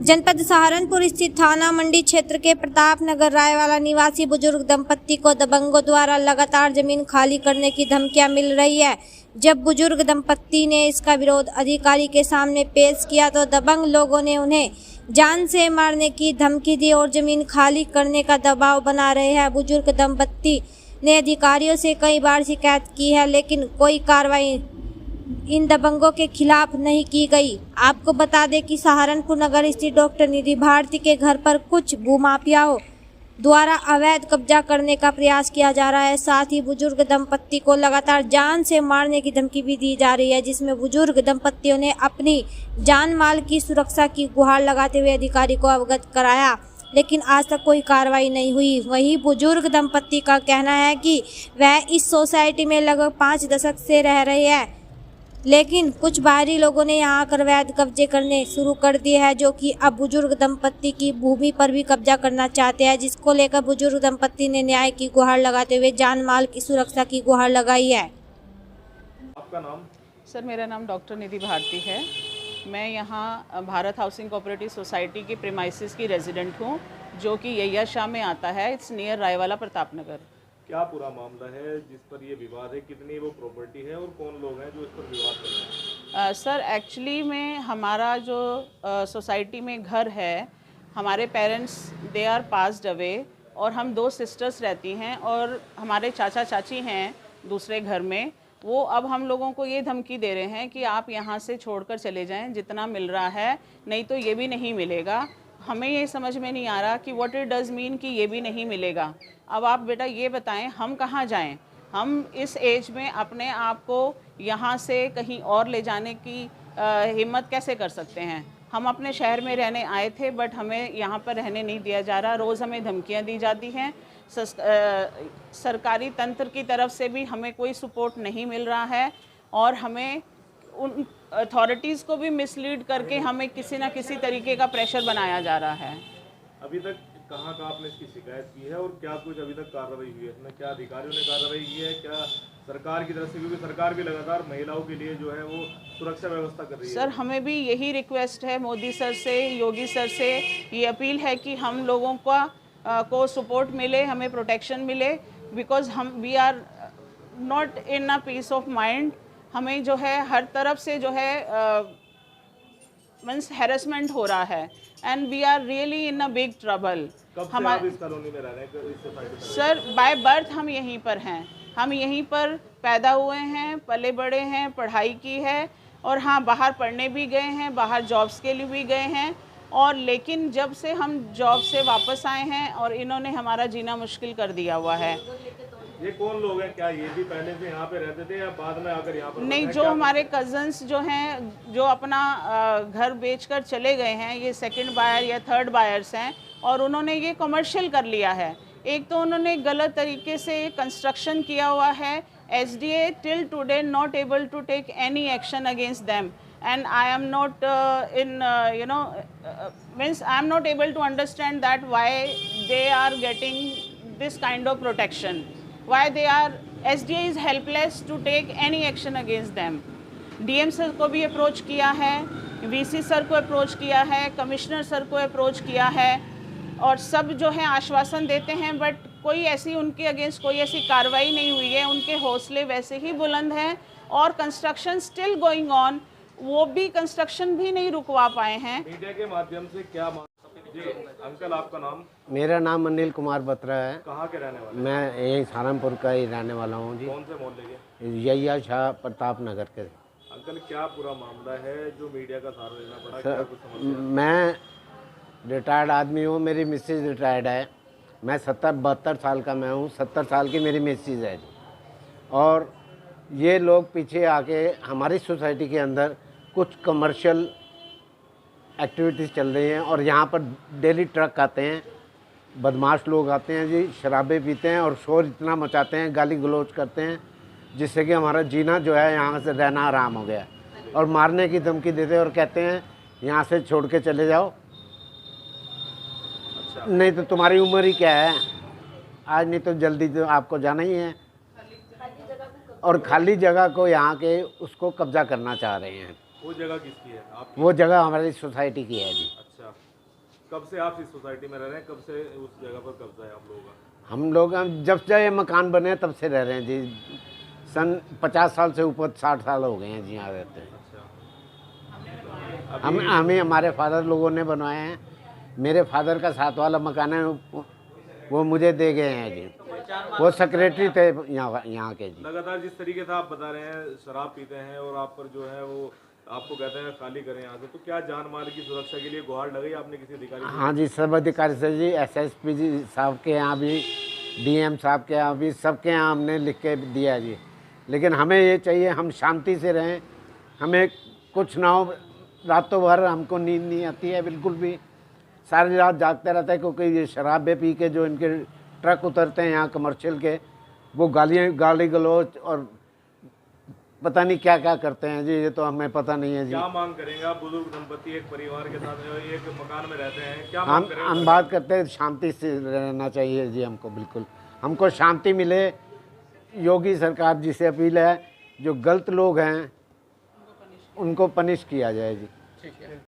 जनपद सहारनपुर स्थित थाना मंडी क्षेत्र के प्रताप नगर रायवाला निवासी बुजुर्ग दंपत्ति को दबंगों द्वारा लगातार जमीन खाली करने की धमकियां मिल रही है। जब बुजुर्ग दंपत्ति ने इसका विरोध अधिकारी के सामने पेश किया तो दबंग लोगों ने उन्हें जान से मारने की धमकी दी और जमीन खाली करने का दबाव बना रहे हैं। बुजुर्ग दंपत्ति ने अधिकारियों से कई बार शिकायत की है, लेकिन कोई कार्रवाई इन दबंगों के खिलाफ नहीं की गई। आपको बता दें कि सहारनपुर नगर स्थित डॉक्टर निधि भारती के घर पर कुछ भूमाफियाओं द्वारा अवैध कब्जा करने का प्रयास किया जा रहा है। साथ ही बुजुर्ग दंपत्ति को लगातार जान से मारने की धमकी भी दी जा रही है, जिसमें बुजुर्ग दंपत्तियों ने अपनी जान माल की सुरक्षा की गुहार लगाते हुए अधिकारी को अवगत कराया, लेकिन आज तक कोई कार्रवाई नहीं हुई। वहीं बुजुर्ग दंपत्ति का कहना है कि वह इस सोसाइटी में लगभग 5 दशक से रह रहे हैं, लेकिन कुछ बाहरी लोगों ने यहां आकर अवैध कब्जे करने शुरू कर दिए हैं, जो कि अब बुजुर्ग दंपत्ति की भूमि पर भी कब्जा करना चाहते हैं, जिसको लेकर बुजुर्ग दंपत्ति ने न्याय की गुहार लगाते हुए जान माल की सुरक्षा की गुहार लगाई है। आपका नाम? सर, मेरा नाम डॉक्टर निधि भारती है। मैं यहाँ भारत हाउसिंग कोऑपरेटिव सोसाइटी के प्रीमाइसिस की रेजिडेंट हूँ, जो कि यैया शाह में आता है। It's near Raiwala Pratap Nagar. क्या पूरा मामला है जिस पर ये विवाद है? कितनी वो प्रॉपर्टी है और कौन लोग हैं जो इस पर विवाद कर रहे हैं? सर, एक्चुअली में हमारा जो सोसाइटी में घर है, हमारे parents they are passed away और हम 2 सिस्टर्स रहती हैं और हमारे चाचा चाची हैं दूसरे घर में। वो अब हम लोगों को ये धमकी दे रहे हैं कि आप यहाँ से छोड़कर चले जाएं, जितना मिल रहा है, नहीं तो ये भी नहीं मिलेगा। हमें ये समझ में नहीं आ रहा कि व्हाट इट डज़ मीन कि ये भी नहीं मिलेगा। अब आप बेटा ये बताएं, हम कहाँ जाएं? हम इस एज में अपने आप को यहाँ से कहीं और ले जाने की हिम्मत कैसे कर सकते हैं? हम अपने शहर में रहने आए थे, बट हमें यहाँ पर रहने नहीं दिया जा रहा। रोज़ हमें धमकियाँ दी जाती हैं। सरकारी तंत्र की तरफ से भी हमें कोई सपोर्ट नहीं मिल रहा है और हमें उन अथॉरिटीज़ को भी मिसलीड करके हमें किसी ना किसी तरीके का प्रेशर बनाया जा रहा है। अभी तक कहाँ आपने इसकी शिकायत की है और क्या कुछ अभी तक कार्रवाई हुई है इसमें? क्या अधिकारियों ने कार्रवाई की है? क्या सरकार की तरफ से, क्योंकि सरकार भी लगातार महिलाओं के लिए जो है वो सुरक्षा व्यवस्था कर रही है। सर, हमें भी यही रिक्वेस्ट है मोदी सर से, योगी सर से, ये अपील है कि हम लोगों को सपोर्ट मिले, हमें प्रोटेक्शन मिले, बिकॉज हम we are not in a peace of mind. हमें जो है हर तरफ से जो है मीन्स हैरेसमेंट हो रहा है and we are really in a big trouble. हम इस कॉलोनी में रह रहे हैं, इस सोसाइटी में? सर, बाय बर्थ हम यहीं पर हैं। हम यहीं पर पैदा हुए हैं, पले बड़े हैं, पढ़ाई की है और हाँ, बाहर पढ़ने भी गए हैं, बाहर जॉब्स के लिए भी गए हैं। और लेकिन जब से हम जॉब से वापस आए हैं और इन्होंने हमारा जीना मुश्किल कर दिया हुआ है। ये कौन लोग हैं? क्या ये भी पहले से यहाँ पे रहते थे या बाद में आकर यहाँ पर? नहीं, जो हमारे कज़न्स जो हैं, जो अपना घर बेचकर चले गए हैं, ये सेकंड बायर या थर्ड बायर्स हैं और उन्होंने ये कमर्शियल कर लिया है। एक तो उन्होंने गलत तरीके से कंस्ट्रक्शन किया हुआ है। SDA till today not able to take any action against them and I am not means I am not able to understand that why they are getting this kind of protection, why they are SDA is helpless to take any action against them। DM sir को भी approach किया है, VC sir को approach किया है, commissioner sir को approach किया है और सब जो है आश्वासन देते हैं, बट कोई ऐसी उनके अगेंस्ट कोई ऐसी कार्रवाई नहीं हुई है। उनके हौसले वैसे ही बुलंद हैं और कंस्ट्रक्शन स्टिल गोइंग ऑन, वो भी कंस्ट्रक्शन भी नहीं रुकवा पाए हैं। मीडिया के माध्यम से क्या जी अंकल, आपका नाम? मेरा नाम अनिल कुमार बत्रा है। कहाँ के रहने वाले? मैं यही सहारनपुर का ही रहने वाला हूँ जी। कौन से मोहल्ले के? यैया शाह प्रताप नगर के। अंकल, क्या पूरा मामला है जो मीडिया का सहारा लेना पड़ा? क्या कुछ समस्या? मैं रिटायर्ड आदमी हूँ, मेरी मिसेज रिटायर्ड है। मैं 72 साल का मैं हूँ, 70 साल की मेरी मिसेज है जी। और ये लोग पीछे आके हमारी सोसाइटी के अंदर कुछ कमर्शियल एक्टिविटीज़ चल रही हैं और यहाँ पर डेली ट्रक आते हैं, बदमाश लोग आते हैं जी, शराबें पीते हैं और शोर इतना मचाते हैं, गाली गलौज करते हैं, जिससे कि हमारा जीना जो है यहाँ से रहना आराम हो गया है। और मारने की धमकी देते हैं और कहते हैं यहाँ से छोड़ के चले जाओ। अच्छा। नहीं तो तुम्हारी उम्र ही क्या है, आज नहीं तो जल्दी तो आपको जाना ही है। और खाली जगह को यहाँ के उसको कब्जा करना चाह रहे हैं। वो जगह किसकी है? आपकी? वो जगह हमारी सोसाइटी की है जी। अच्छा, कब से आप इस सोसाइटी में रह रहे हैं, कब से उस जगह पर कब्जा है आप लोगों का? हम लोग जब से ये मकान बने तब से रह रहे हैं जी। सन 50 साल से ऊपर 60 साल हो गए हैं जी यहाँ रहते हैं। अच्छा, हमें हमारे फादर लोगों ने बनवाए हैं। मेरे फादर का साथ वाला मकान है, वो मुझे दे गए हैं जी। वो सेक्रेटरी थे यहाँ के जी। लगातार जिस तरीके से आप बता रहे हैं शराब पीते हैं और आप पर जो है वो आपको कहते हैं खाली करें यहाँ से, तो क्या जान माल की सुरक्षा के लिए गुहार लगाई आपने किसी अधिकारी से? हाँ जी, सब अधिकारी से जी, एसएसपी जी साहब के यहाँ भी, डीएम साहब के यहाँ भी, सबके यहाँ हमने लिख के दिया जी। लेकिन हमें ये चाहिए हम शांति से रहें, हमें कुछ ना हो। रातों भर हमको नींद नहीं आती है बिल्कुल भी, सारी रात जागते रहता है, क्योंकि ये शराब पी के जो इनके ट्रक उतरते हैं यहाँ कमर्शियल के, वो गाली गलौज और पता नहीं क्या क्या करते हैं जी। ये तो हमें पता नहीं है जी। क्या मांग करेंगे आप? बुजुर्ग दंपति एक परिवार के साथ एक मकान में रहते हैं, क्या हम मांग करेंगे? हम बात करते हैं शांति से रहना चाहिए जी हमको, बिल्कुल हमको शांति मिले। योगी सरकार जी से अपील है, जो गलत लोग हैं उनको पनिश किया जाए जी।